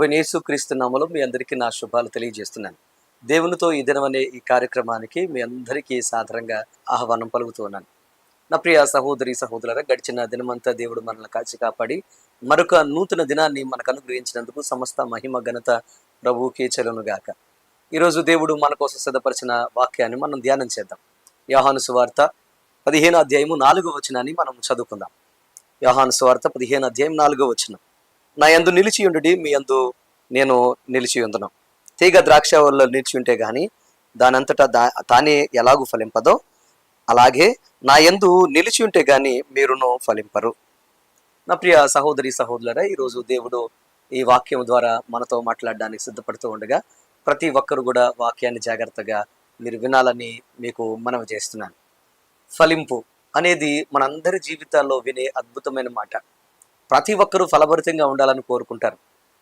ప్రభువైన యేసుక్రీస్తు నామములో మీ అందరికీ నా శుభాలు తెలియజేస్తున్నాను. దేవునితో ఈ దినం అనే ఈ కార్యక్రమానికి మీ అందరికీ సాదరంగా ఆహ్వానం పలుకుతూ ఉన్నాను. నా ప్రియ సహోదరి సహోదరులారా, గడిచిన దినమంతా దేవుడు మనల్ని కాచి కాపాడి మరొక నూతన దినాన్ని మనకు అనుగ్రహించినందుకు సమస్త మహిమ ఘనత ప్రభువుకే చెలునుగాక. ఈరోజు దేవుడు మన కోసం సిద్ధపరిచిన వాక్యాన్ని మనం ధ్యానం చేద్దాం. యోహాను సువార్త 15వ అధ్యాయము 4వ వచనాన్ని మనం చదువుకుందాం. యోహాను సువార్త 15వ అధ్యాయం 4వ వచనం. నా యందు నిలిచి ఉండుడి, మీ యందు నేను నిలిచి ఉందును. తీగ ద్రాక్ష వల్ల నిలిచి ఉంటే గాని దానంతటా తానే ఎలాగూ ఫలింపదో, అలాగే నా యందు నిలిచి ఉంటే గాని మీరును ఫలింపరు. నా ప్రియ సహోదరి సహోదరులారా, ఈరోజు దేవుడు ఈ వాక్యం ద్వారా మనతో మాట్లాడడానికి సిద్ధపడుతూ ఉండగా ప్రతి ఒక్కరు కూడా వాక్యాన్ని జాగ్రత్తగా మీరు వినాలని మీకు మనవి చేస్తున్నాను. ఫలింపు అనేది మనందరి జీవితాల్లో వినే అద్భుతమైన మాట. ప్రతి ఒక్కరూ ఫలభరితంగా ఉండాలని కోరుకుంటారు.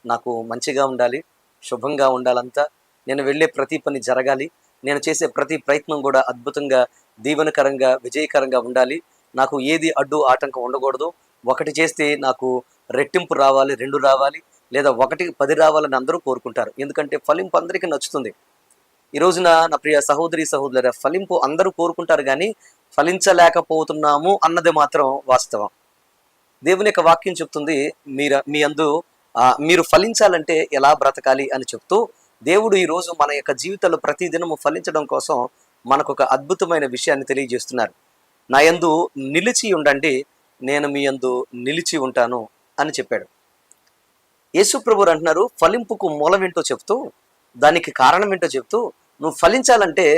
నాకు మంచిగా ఉండాలి, శుభంగా ఉండాలంతా, నేను వెళ్ళే ప్రతి పని జరగాలి, నేను చేసే ప్రతి ప్రయత్నం కూడా అద్భుతంగా, దీవెనకరంగా, విజయకరంగా ఉండాలి, నాకు ఏది అడ్డు ఆటంకం ఉండకూడదు, ఒకటి చేస్తే నాకు రెట్టింపు రావాలి, 2 రావాలి, లేదా 1కి 10 రావాలని అందరూ కోరుకుంటారు. ఎందుకంటే ఫలింపు అందరికీ నచ్చుతుంది. ఈ రోజున నా ప్రియ సహోదరి సహోదరుల, ఫలింపు అందరూ కోరుకుంటారు కానీ ఫలించలేకపోతున్నాము అన్నది మాత్రం వాస్తవం. దేవుని యొక్క వాక్యం చెప్తుంది, మీ అందు మీరు ఫలించాలంటే ఎలా బ్రతకాలి అని చెప్తూ దేవుడు ఈరోజు మన యొక్క జీవితంలో ప్రతిదినము ఫలించడం కోసం మనకు ఒక అద్భుతమైన విషయాన్ని తెలియజేస్తున్నారు. నా యందు నిలిచి ఉండండి, నేను మీ యందు నిలిచి ఉంటాను అని చెప్పాడు. యేసు ప్రభువు అంటున్నారు, ఫలింపుకు మూలం ఏంటో చెప్తూ, దానికి కారణం ఏంటో చెప్తూ, నువ్వు ఫలించాలంటే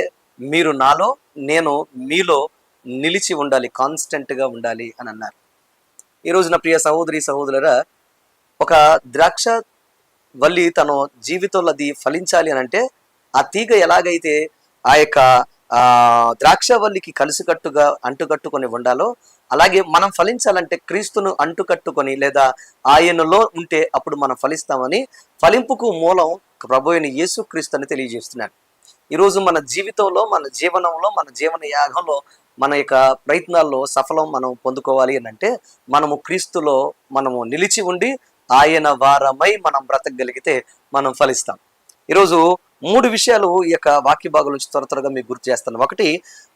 మీరు నాలో, నేను మీలో నిలిచి ఉండాలి, కాన్స్టెంట్గా ఉండాలి అని అన్నారు. ఈరోజు నా ప్రియ సహోదరి సహోదరులారా, ఒక ద్రాక్ష వల్లి తన జీవితంలో అది ఫలించాలి అని అంటే ఆ తీగ ఎలాగైతే ఆ యొక్క ద్రాక్ష వల్లికి కలిసికట్టుగా అంటుకట్టుకొని ఉండాలో, అలాగే మనం ఫలించాలంటే క్రీస్తును అంటుకట్టుకొని లేదా ఆయనలో ఉంటే అప్పుడు మనం ఫలిస్తామని, ఫలింపుకు మూలం ప్రభువైన యేసుక్రీస్తు అని తెలియజేస్తున్నారు. ఈరోజు మన జీవితంలో, మన జీవనంలో, మన జీవన యాగంలో, మన యొక్క ప్రయత్నాల్లో సఫలం మనం పొందుకోవాలి అని అంటే మనము క్రీస్తులో మనము నిలిచి ఉండి ఆయన వారమై మనం బ్రతకగలిగితే మనం ఫలిస్తాం. ఈరోజు 3 విషయాలు ఈ యొక్క వాక్య భాగం నుంచి త్వరగా మీకు గుర్తు చేస్తాను. ఒకటి,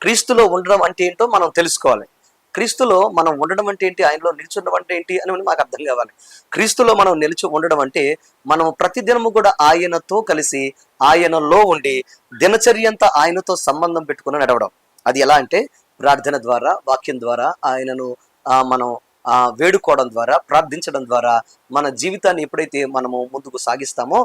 క్రీస్తులో ఉండడం అంటే ఏంటో మనం తెలుసుకోవాలి. క్రీస్తులో మనం ఉండడం అంటే ఏంటి, ఆయనలో నిలిచి ఉండడం అంటే ఏంటి అని మాకు అర్థం కావాలి. క్రీస్తులో మనం నిలిచి ఉండడం అంటే మనం ప్రతిదినము కూడా ఆయనతో కలిసి ఆయనలో ఉండి దినచర్య అంతా ఆయనతో సంబంధం పెట్టుకుని నడవడం. అది ఎలా అంటే ప్రార్థన ద్వారా, వాక్యం ద్వారా, ఆయనను మనం వేడుకోవడం ద్వారా, ప్రార్థించడం ద్వారా మన జీవితాన్ని ఎప్పుడైతే మనము ముందుకు సాగిస్తామో,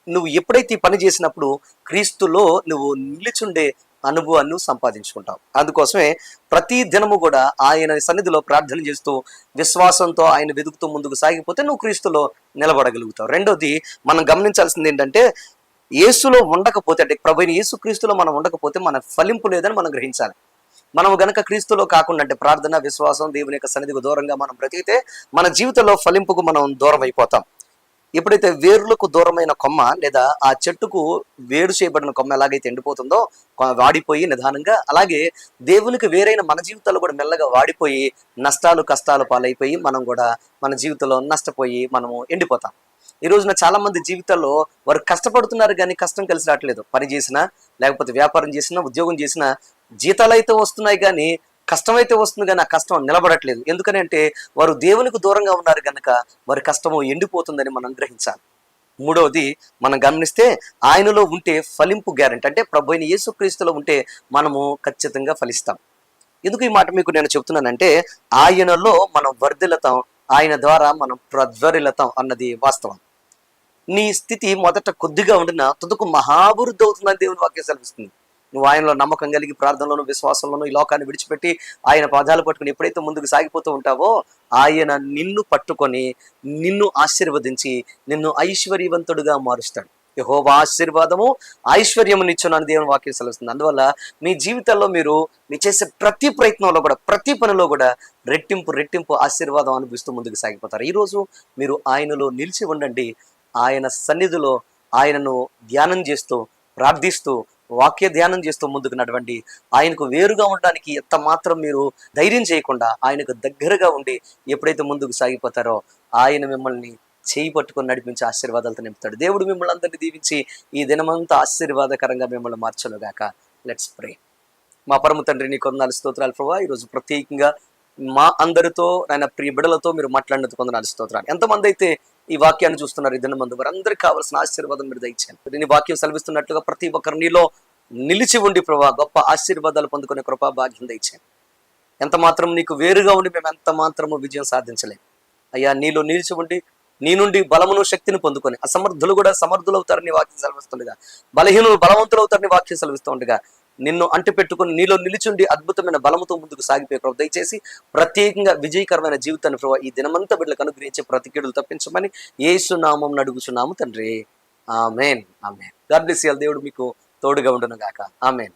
నువ్వు ఎప్పుడైతే పని చేసినప్పుడు క్రీస్తులో నువ్వు నిలిచుండే అనుభవాన్ని సంపాదించుకుంటావు. అందుకోసమే ప్రతి దినము కూడా ఆయన సన్నిధిలో ప్రార్థన చేస్తూ విశ్వాసంతో ఆయన వెతుకుతూ ముందుకు సాగిపోతే నువ్వు క్రీస్తులో నిలబడగలుగుతావు. రెండోది, మనం గమనించాల్సింది ఏంటంటే, యేసులో ఉండకపోతే, అంటే ప్రభువైన యేసుక్రీస్తులో మనం ఉండకపోతే మన ఫలింపు లేదని మనం గ్రహించాలి. మనం గనక క్రీస్తులో కాకుండా, అంటే ప్రార్థన, విశ్వాసం, దేవుని యొక్క సన్నిధికి దూరంగా మనం బ్రతికితే మన జీవితంలో ఫలింపుకు మనం దూరం అయిపోతాం. ఎప్పుడైతే వేర్లకు దూరమైన కొమ్మ లేదా ఆ చెట్టుకు వేరు చేయబడిన కొమ్మ ఎలాగైతే ఎండిపోతుందో, వాడిపోయి నిదానంగా, అలాగే దేవునికి వేరైన మన జీవితాల్లో కూడా మెల్లగా వాడిపోయి నష్టాలు కష్టాలు పాలైపోయి మనం కూడా మన జీవితంలో నష్టపోయి మనము ఎండిపోతాం. ఈ రోజున చాలా మంది జీవితాల్లో వారు కష్టపడుతున్నారు కానీ కష్టం కలిసి రావట్లేదు. పని చేసినా, లేకపోతే వ్యాపారం చేసినా, ఉద్యోగం చేసినా జీతాలు అయితే వస్తున్నాయి కానీ కష్టమైతే వస్తుంది కానీ ఆ కష్టం నిలబడట్లేదు. ఎందుకని అంటే వారు దేవునికి దూరంగా ఉన్నారు కనుక వారి కష్టము ఎండిపోతుందని మనం గ్రహించాలి. మూడవది, మనం గమనిస్తే ఆయనలో ఉంటే ఫలింపు గ్యారెంటీ. అంటే ప్రభువైన యేసుక్రీస్తులో ఉంటే మనము ఖచ్చితంగా ఫలిస్తాం. ఎందుకు ఈ మాట మీకు నేను చెప్తున్నానంటే, ఆయనలో మనం వర్ధిల్లుతాం, ఆయన ద్వారా మనం ప్రజ్వరిల్లుతాం అన్నది వాస్తవం. నీ స్థితి మొదట కొద్దిగా ఉండినా తుదకు మహాభివృద్ధి అవుతుందని దేవుని వాక్యం సెలవిస్తుంది. నువ్వు ఆయనలో నమ్మకం కలిగి ప్రార్థనలోను, విశ్వాసంలోను ఈ లోకాన్ని విడిచిపెట్టి ఆయన పాదాలు పట్టుకుని ఎప్పుడైతే ముందుకు సాగిపోతూ ఉంటావో, ఆయన నిన్ను పట్టుకొని నిన్ను ఆశీర్వదించి నిన్ను ఐశ్వర్యవంతుడుగా మారుస్తాడు. యెహోవా ఆశీర్వాదము ఐశ్వర్యమునిచ్చునని దేవుని వాక్యం సెలవుస్తుంది. అందువల్ల మీ జీవితంలో మీరు చేసే ప్రతి ప్రయత్నంలో కూడా, ప్రతి పనిలో కూడా రెట్టింపు ఆశీర్వాదం అనుభవిస్తూ ముందుకు సాగిపోతారు. ఈరోజు మీరు ఆయనలో నిలిచి ఉండండి. ఆయన సన్నిధిలో ఆయనను ధ్యానం చేస్తూ, ప్రార్థిస్తూ, వాక్య ధ్యానం చేస్తూ ముందుకు నడవండి. ఆయనకు వేరుగా ఉండడానికి ఎంత మాత్రం మీరు ధైర్యం చేయకుండా ఆయనకు దగ్గరగా ఉండి ఎప్పుడైతే ముందుకు సాగిపోతారో ఆయన మిమ్మల్ని చేయి పట్టుకొని నడిపించి ఆశీర్వాదాలతో నింపుతాడు. దేవుడు మిమ్మల్ని అందరినీ దీవించి ఈ దినమంతా ఆశీర్వాదకరంగా మిమ్మల్ని మార్చనుగాక. Let's pray. మా పరమ తండ్రి నీ కొందనాలు స్తోత్రాలు ప్రభా. ఈరోజు ప్రత్యేకంగా మా అందరితో ఆయన ప్రియ బిడలతో మీరు మాట్లాడినందుకు కొందనాలు స్తోత్రాలు. ఎంతమంది అయితే ఈ వాక్యాన్ని చూస్తున్నారు ఈ దినమందు వారందరికీ కావాల్సిన ఆశీర్వాదం మీరు దయచేయండి. నీ వాక్యం సెలవిస్తున్నట్లుగా ప్రతి ఒక్కరు నీలో నిలిచి ఉండి ప్రభా గొప్ప ఆశీర్వాదాలు పొందుకునే కృపా భాగ్యం దయచేయండి. ఎంత మాత్రం నీకు వేరుగా ఉండి మేము ఎంత మాత్రము విజయం సాధించలేము అయ్యా. నీలో నిలిచి ఉండి నీ నుండి బలమును శక్తిని పొందుకొని అసమర్థులు కూడా సమర్థులు అవుతారని వాక్యం సెలవిస్తుండగా, బలహీనులు బలవంతులు అవుతారని వాక్యం సెలవిస్తూ ఉండగా నిన్ను అంటి పెట్టుకుని నీలో నిలిచుండి అద్భుతమైన బలముతో ముందుకు సాగిపోయే ప్రభు దయచేసి ప్రత్యేకంగా విజయకరమైన జీవితాన్ని ప్రభు ఈ దినమంతా బిడ్డలకు అనుగ్రహించి ప్రతి కీడులు తప్పించమని యేసు నామం అడుగుచున్నాము తండ్రి. ఆమేన్. ఆమేన్. God bless you. దేవుడు మీకు తోడుగా ఉండును గాక. ఆమేన్.